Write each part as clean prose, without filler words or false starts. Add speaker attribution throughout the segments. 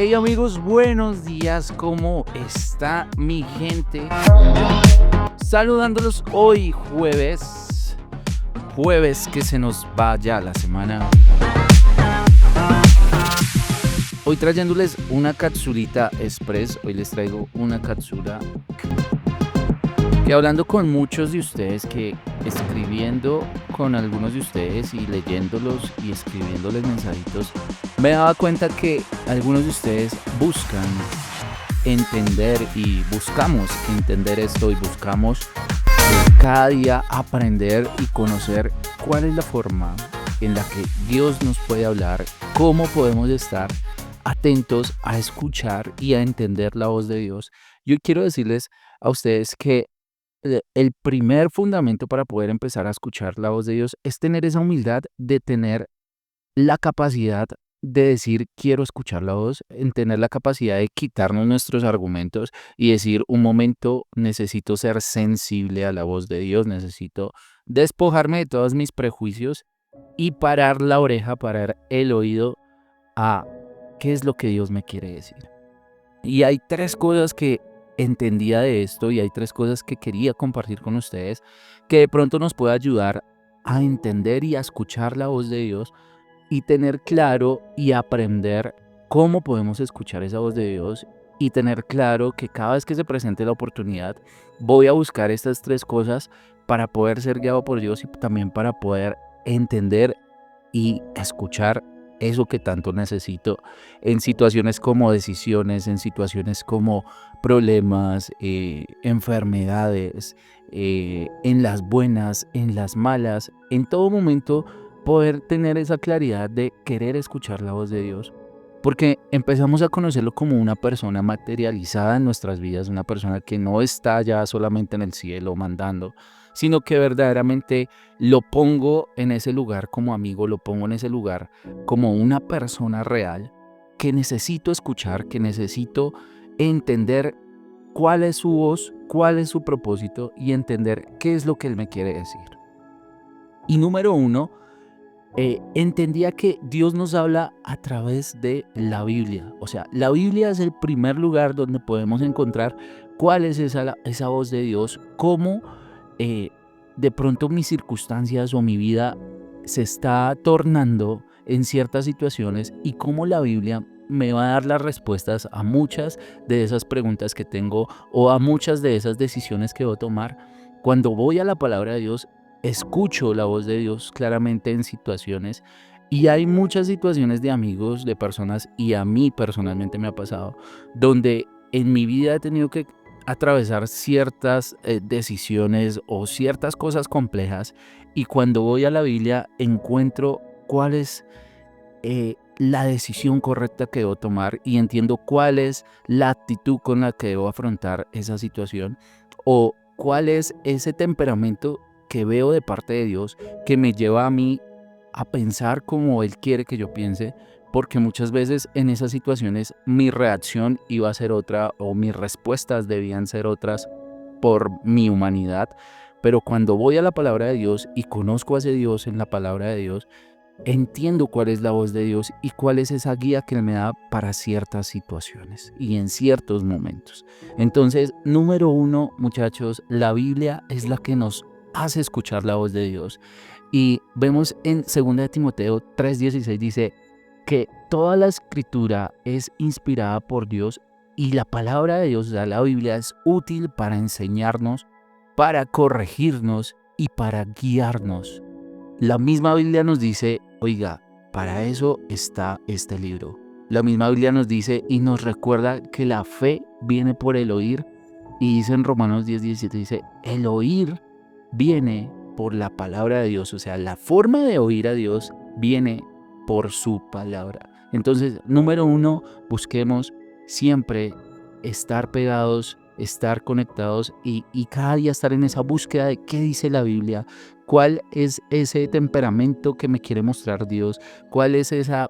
Speaker 1: Hey amigos, buenos días, ¿cómo está mi gente? Saludándolos hoy jueves que se nos va ya la semana. Hoy trayéndoles una capsulita express, hoy les traigo una cápsula que hablando con muchos de ustedes, que escribiendo con algunos de ustedes y leyéndolos y escribiéndoles mensajitos, me daba cuenta que algunos de ustedes buscan entender y buscamos entender esto y buscamos cada día aprender y conocer cuál es la forma en la que Dios nos puede hablar, cómo podemos estar atentos a escuchar y a entender la voz de Dios. Yo quiero decirles a ustedes que el primer fundamento para poder empezar a escuchar la voz de Dios es tener esa humildad de tener la capacidad de decir quiero escuchar la voz, en tener la capacidad de quitarnos nuestros argumentos y decir un momento, necesito ser sensible a la voz de Dios, necesito despojarme de todos mis prejuicios y parar la oreja, parar el oído a qué es lo que Dios me quiere decir. Y hay tres cosas que entendía de esto y hay tres cosas que quería compartir con ustedes que de pronto nos puede ayudar a entender y a escuchar la voz de Dios y tener claro y aprender cómo podemos escuchar esa voz de Dios y tener claro que cada vez que se presente la oportunidad voy a buscar estas tres cosas para poder ser guiado por Dios y también para poder entender y escuchar eso que tanto necesito en situaciones como decisiones, en situaciones como problemas, enfermedades, en las buenas, en las malas, en todo momento poder tener esa claridad de querer escuchar la voz de Dios. Porque empezamos a conocerlo como una persona materializada en nuestras vidas, una persona que no está ya solamente en el cielo mandando, sino que verdaderamente lo pongo en ese lugar como amigo, lo pongo en ese lugar como una persona real que necesito escuchar, que necesito entender cuál es su voz, cuál es su propósito y entender qué es lo que Él me quiere decir. Y número uno, entendía que Dios nos habla a través de la Biblia. O sea, la Biblia es el primer lugar donde podemos encontrar cuál es esa voz de Dios, cómo de pronto mis circunstancias o mi vida se está tornando en ciertas situaciones y cómo la Biblia me va a dar las respuestas a muchas de esas preguntas que tengo o a muchas de esas decisiones que voy a tomar. Cuando voy a la palabra de Dios, escucho la voz de Dios claramente en situaciones y hay muchas situaciones de amigos, de personas, y a mí personalmente me ha pasado, donde en mi vida he tenido que atravesar ciertas decisiones o ciertas cosas complejas y cuando voy a la Biblia encuentro cuál es la decisión correcta que debo tomar y entiendo cuál es la actitud con la que debo afrontar esa situación o cuál es ese temperamento que veo de parte de Dios que me lleva a mí a pensar como Él quiere que yo piense, porque muchas veces en esas situaciones mi reacción iba a ser otra o mis respuestas debían ser otras por mi humanidad, pero cuando voy a la palabra de Dios y conozco a ese Dios en la palabra de Dios, entiendo cuál es la voz de Dios y cuál es esa guía que Él me da para ciertas situaciones y en ciertos momentos. Entonces, número uno, muchachos, la Biblia es la que nos hace escuchar la voz de Dios. Y vemos en 2 de Timoteo 3:16 dice que toda la escritura es inspirada por Dios y la palabra de Dios, o sea, la Biblia es útil para enseñarnos, para corregirnos y para guiarnos. La misma Biblia nos dice, oiga, para eso está este libro. La misma Biblia nos dice y nos recuerda que la fe viene por el oír. Y dice en Romanos 10:17, dice, el oír viene por la palabra de Dios. O sea, la forma de oír a Dios viene por su palabra. Entonces, número uno, busquemos siempre estar pegados, estar conectados y cada día estar en esa búsqueda de qué dice la Biblia, cuál es ese temperamento que me quiere mostrar Dios, cuál es esa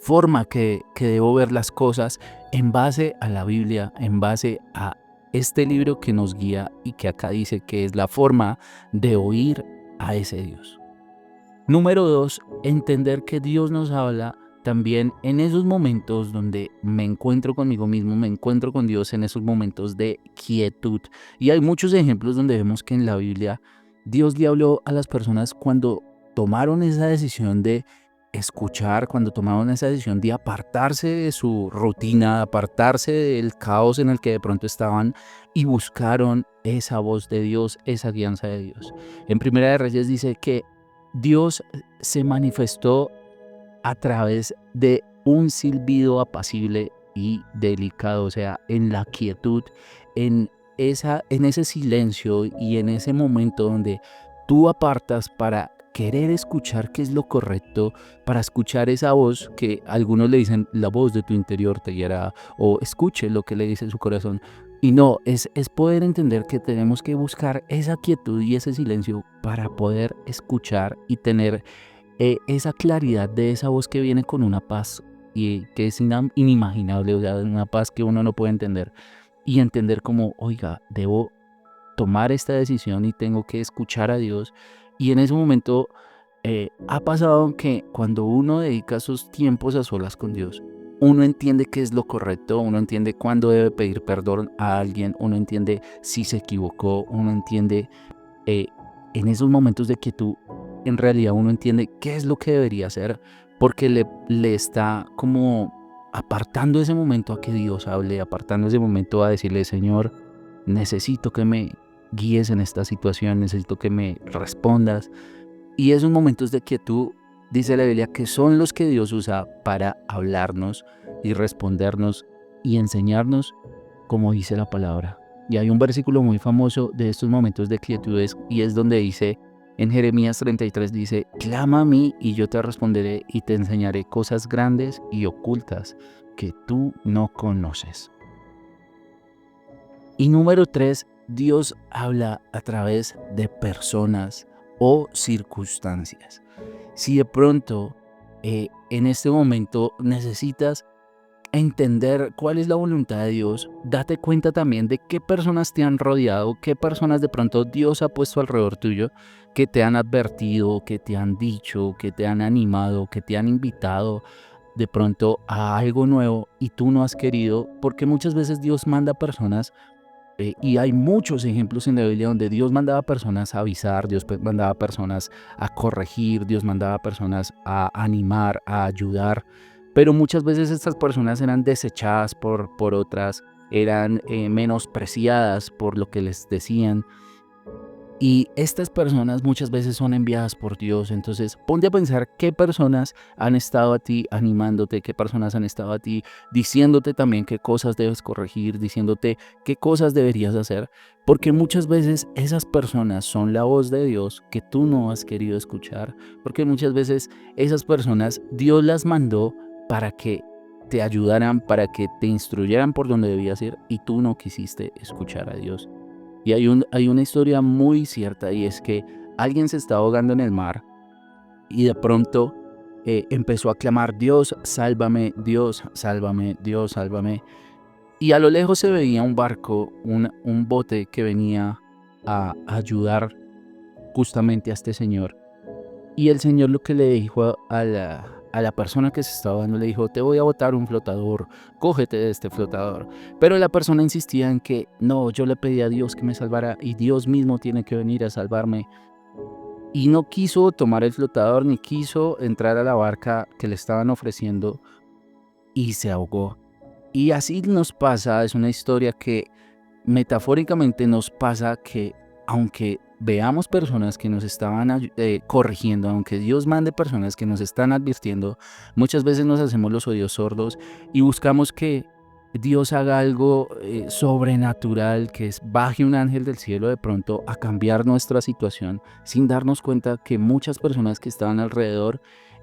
Speaker 1: forma que debo ver las cosas en base a la Biblia, en base a este libro que nos guía y que acá dice que es la forma de oír a ese Dios. Número dos, entender que Dios nos habla también en esos momentos donde me encuentro conmigo mismo, me encuentro con Dios en esos momentos de quietud. Y hay muchos ejemplos donde vemos que en la Biblia Dios le habló a las personas cuando tomaron esa decisión de escuchar, cuando tomaron esa decisión de apartarse de su rutina, apartarse del caos en el que de pronto estaban y buscaron esa voz de Dios, esa guianza de Dios. En Primera de Reyes dice que Dios se manifestó a través de un silbido apacible y delicado, o sea, en la quietud, en en ese silencio y en ese momento donde tú apartas para querer escuchar qué es lo correcto, para escuchar esa voz que algunos le dicen la voz de tu interior te guiará, o escuche lo que le dice su corazón. Y no, es poder entender que tenemos que buscar esa quietud y ese silencio para poder escuchar y tener esa claridad de esa voz que viene con una paz y que es inimaginable, o sea, una paz que uno no puede entender y entender como, oiga, debo tomar esta decisión y tengo que escuchar a Dios. Y en ese momento ha pasado que cuando uno dedica sus tiempos a solas con Dios, uno entiende qué es lo correcto, uno entiende cuándo debe pedir perdón a alguien, uno entiende si se equivocó, uno entiende eh, en esos momentos de quietud, en realidad uno entiende qué es lo que debería hacer, porque le está como apartando ese momento a que Dios hable, apartando ese momento a decirle, Señor, necesito que me guíes en esta situación, necesito que me respondas. Y esos momentos de quietud, dice la Biblia, que son los que Dios usa para hablarnos y respondernos y enseñarnos como dice la palabra. Y hay un versículo muy famoso de estos momentos de quietud y es donde dice, en Jeremías 33 dice, clama a mí y yo te responderé y te enseñaré cosas grandes y ocultas que tú no conoces. Y número 3, Dios habla a través de personas o circunstancias. Si de pronto en este momento necesitas entender cuál es la voluntad de Dios, date cuenta también de qué personas te han rodeado, qué personas de pronto Dios ha puesto alrededor tuyo, que te han advertido, que te han dicho, que te han animado, que te han invitado de pronto a algo nuevo y tú no has querido, porque muchas veces Dios manda personas y hay muchos ejemplos en la Biblia donde Dios mandaba personas a avisar, Dios mandaba personas a corregir, Dios mandaba personas a animar, a ayudar, pero muchas veces estas personas eran desechadas por otras, eran menospreciadas por lo que les decían. Y estas personas muchas veces son enviadas por Dios. Entonces, ponte a pensar qué personas han estado a ti animándote, qué personas han estado a ti diciéndote también qué cosas debes corregir, diciéndote qué cosas deberías hacer. Porque muchas veces esas personas son la voz de Dios que tú no has querido escuchar. Porque muchas veces esas personas Dios las mandó para que te ayudaran, para que te instruyeran por donde debías ir y tú no quisiste escuchar a Dios. Y hay una historia muy cierta y es que alguien se estaba ahogando en el mar y de pronto empezó a clamar, Dios, sálvame, Dios, sálvame, Dios, sálvame. Y a lo lejos se veía un barco, un bote que venía a ayudar justamente a este señor. Y el señor lo que le dijo a la persona que se estaba dando, le dijo, te voy a botar un flotador, cógete de este flotador. Pero la persona insistía en que no, yo le pedí a Dios que me salvara y Dios mismo tiene que venir a salvarme. Y no quiso tomar el flotador ni quiso entrar a la barca que le estaban ofreciendo y se ahogó. Y así nos pasa, es una historia que metafóricamente nos pasa que aunque veamos personas que nos estaban corrigiendo, aunque Dios mande personas que nos están advirtiendo, muchas veces nos hacemos los oídos sordos y buscamos que Dios haga algo sobrenatural, que baje un ángel del cielo de pronto a cambiar nuestra situación, sin darnos cuenta que muchas personas que estaban alrededor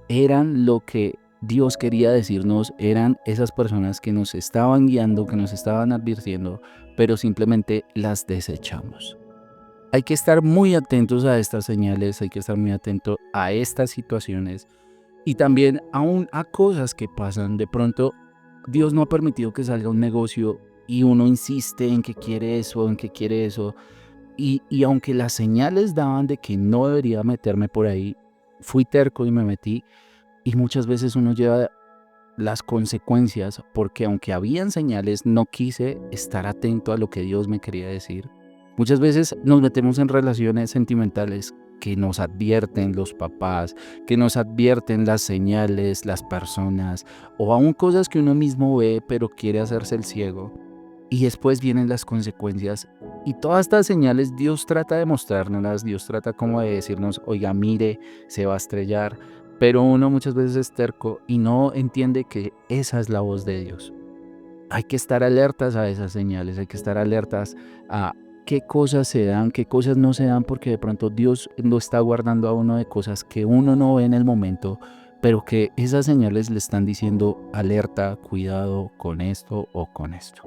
Speaker 1: eran lo que Dios quería decirnos, eran esas personas que nos estaban guiando, que nos estaban advirtiendo, pero simplemente las desechamos. Hay que estar muy atentos a estas señales, hay que estar muy atento a estas situaciones y también aún a cosas que pasan. De pronto, Dios no ha permitido que salga un negocio y uno insiste en que quiere eso, en que quiere eso. Y aunque las señales daban de que no debería meterme por ahí, fui terco y me metí. Y muchas veces uno lleva las consecuencias, porque aunque habían señales, no quise estar atento a lo que Dios me quería decir. Muchas veces nos metemos en relaciones sentimentales que nos advierten los papás, que nos advierten las señales, las personas, o aún cosas que uno mismo ve pero quiere hacerse el ciego. Y después vienen las consecuencias. Y todas estas señales Dios trata de mostrárnoslas, Dios trata como de decirnos, oiga, mire, se va a estrellar. Pero uno muchas veces es terco y no entiende que esa es la voz de Dios. Hay que estar alertas a esas señales, hay que estar alertas a qué cosas se dan, qué cosas no se dan, porque de pronto Dios lo está guardando a uno de cosas que uno no ve en el momento, pero que esas señales le están diciendo alerta, cuidado con esto o con esto.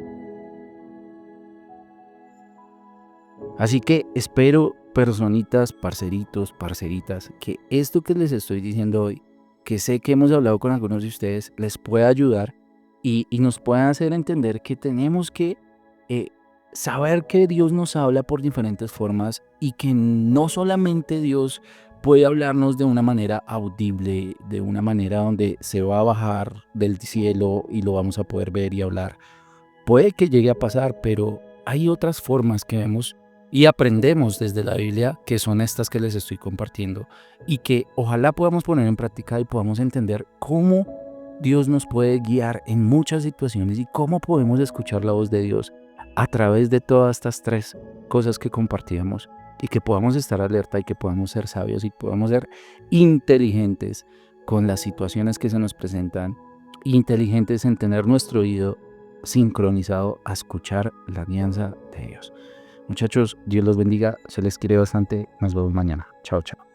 Speaker 1: Así que espero, personitas, parceritos, parceritas, que esto que les estoy diciendo hoy, que sé que hemos hablado con algunos de ustedes, les pueda ayudar y nos pueda hacer entender que tenemos que eh, saber que Dios nos habla por diferentes formas y que no solamente Dios puede hablarnos de una manera audible, de una manera donde se va a bajar del cielo y lo vamos a poder ver y hablar. Puede que llegue a pasar, pero hay otras formas que vemos y aprendemos desde la Biblia, que son estas que les estoy compartiendo, y que ojalá podamos poner en práctica y podamos entender cómo Dios nos puede guiar en muchas situaciones y cómo podemos escuchar la voz de Dios a través de todas estas tres cosas que compartíamos, y que podamos estar alerta y que podamos ser sabios y podamos ser inteligentes con las situaciones que se nos presentan, inteligentes en tener nuestro oído sincronizado a escuchar la alianza de Dios. Muchachos, Dios los bendiga, se les quiere bastante, nos vemos mañana. Chao, chao.